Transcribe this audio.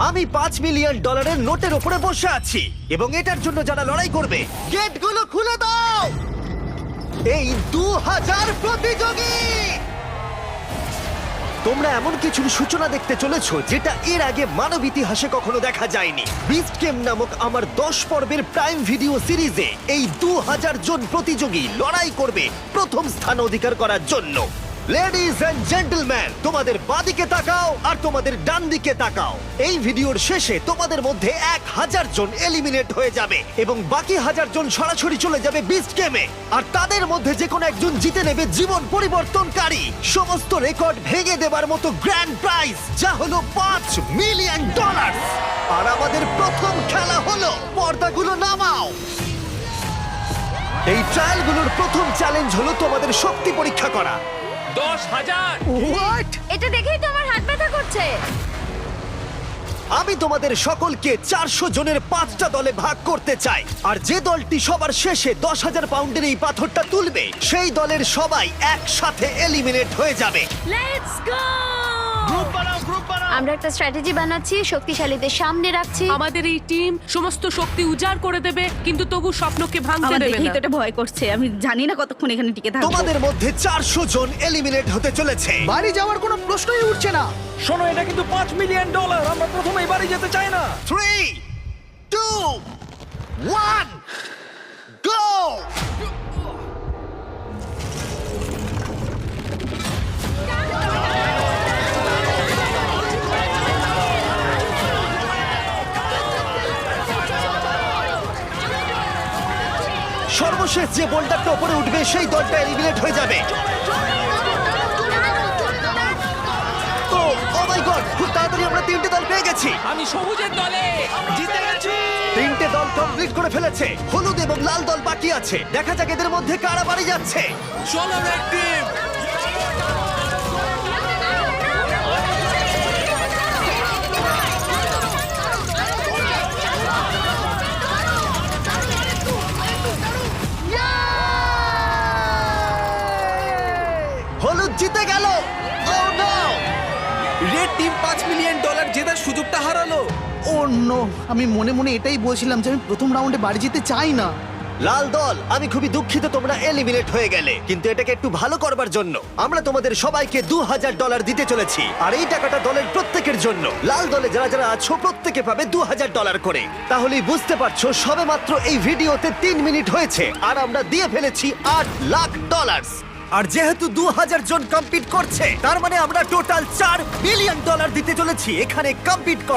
আমি $5 মিলিয়ন নোটের উপরে বসে আছি এবং এটার জন্য যারা লড়াই করবে গেটগুলো খুলে দাও। এই 2000 প্রতিযোগী, তোমরা এমন কিছুর সূচনা দেখতে চলেছো যেটা এর আগে মানব ইতিহাসে কখনো দেখা যায়নি। বিস্ট গেম নামক আমার 10 পর্বের প্রাইম ভিডিও সিরিজে এই 2000 জন প্রতিযোগী লড়াই করবে প্রথম স্থান অধিকার করার জন্য। লেডিজ এন্ড জেন্টলম্যান, তোমাদের বাঁদিকে তাকাও আর তোমাদের ডান দিকে তাকাও। এই ভিডিওর শেষে তোমাদের মধ্যে 1000 জন এলিমিনেট হয়ে যাবে এবং বাকি 1000 জন সরাসরি চলে যাবে বিস্ট গেমে। আর তাদের মধ্যে যে কোনো একজন জিতে নেবে জীবন পরিবর্তনকারী সমস্ত রেকর্ড ভেঙে দেবার মতো গ্র্যান্ড প্রাইজ, যা হলো $5 মিলিয়ন। আর আমাদের প্রথম খেলা হলো, পর্দাগুলো নামাও। এই ট্রায়ালগুলোর প্রথম চ্যালেঞ্জ হলো তোমাদের শক্তি পরীক্ষা করা। 10,000 হোয়াট? এটা দেখেই তো আমার হাত ব্যথা করছে। আমি তোমাদের সকলকে 400 জনের 5টা দলে ভাগ করতে চাই। আর যে দলটি সবার শেষে 10,000 পাউন্ডের এই পাথরটা তুলবে, সেই দলের সবাই একসাথে এলিমিনেট হয়ে যাবে। Let's go! গ্রুপ বানাও। আমরা একটা স্ট্র্যাটেজি বানাচ্ছি, শক্তিশালীদের সামনে রাখছি। আমাদের এই টিম সমস্ত শক্তি উজাড় করে দেবে, কিন্তু তবু স্বপ্নকে ভাঙতে আমার দেবে দেখেই না। তো এটা ভয় করছে। আমি জানি না কতক্ষণ এখানে টিকে থাকবো। তোমাদের মধ্যে 400 জন এলিমিনেট হতে চলেছে। বাড়ি যাওয়ার কোনো প্রশ্নই উঠছে না। শোনো, এটা কিন্তু $5 মিলিয়ন। আমরা প্রথমেই বাড়ি যেতে চাই না। 3, 2, 1, গো! সর্বশেষ যে বোল্ডারটা উপরে উঠবে সেই দলটা এলিমিনেট হয়ে যাবে। ও মাই গড, খুব তাড়াতাড়ি আমরা 3টে দল পেয়ে গেছি। আমি সবুজের দলে। জিতে গেছি। 3টে দল কমপ্লিট করে ফেলেছে। হলুদ এবং লাল দল বাকি আছে। দেখা যাক এদের মধ্যে কারা বাড়ি যাচ্ছে। চলো রেড টিম। হলুদ জিতে গেল। Oh no! Red team $5 million জেতার সুযোগটা হারালো। ও নো, আমি মনে মনে এটাই বলছিলাম যে আমি প্রথম রাউন্ডে বাড়ি যেতে চাই না। লাল দল, আমি খুবই দুঃখিত তোমরা এলিমিনেট হয়ে গেলে, কিন্তু এটাকে একটু ভালো করবার জন্য আমরা তোমাদের সবাইকে $2,000 দিতে চলেছি। আর এই টাকাটা দলের প্রত্যেকের জন্য। লাল দলে যারা যারা আছো প্রত্যেকে পাবে $2,000 করে। তাহলেই বুঝতে পারছো সবেমাত্র এই ভিডিওতে 3 মিনিট হয়েছে আর আমরা দিয়ে ফেলেছি $8 লাখ। আর যেহেতু 2000 জন কম্পিট করছে, তার মানে আমরা টোটাল $4 বিলিয়ন দিতে চলেছি এখানে কম্পিট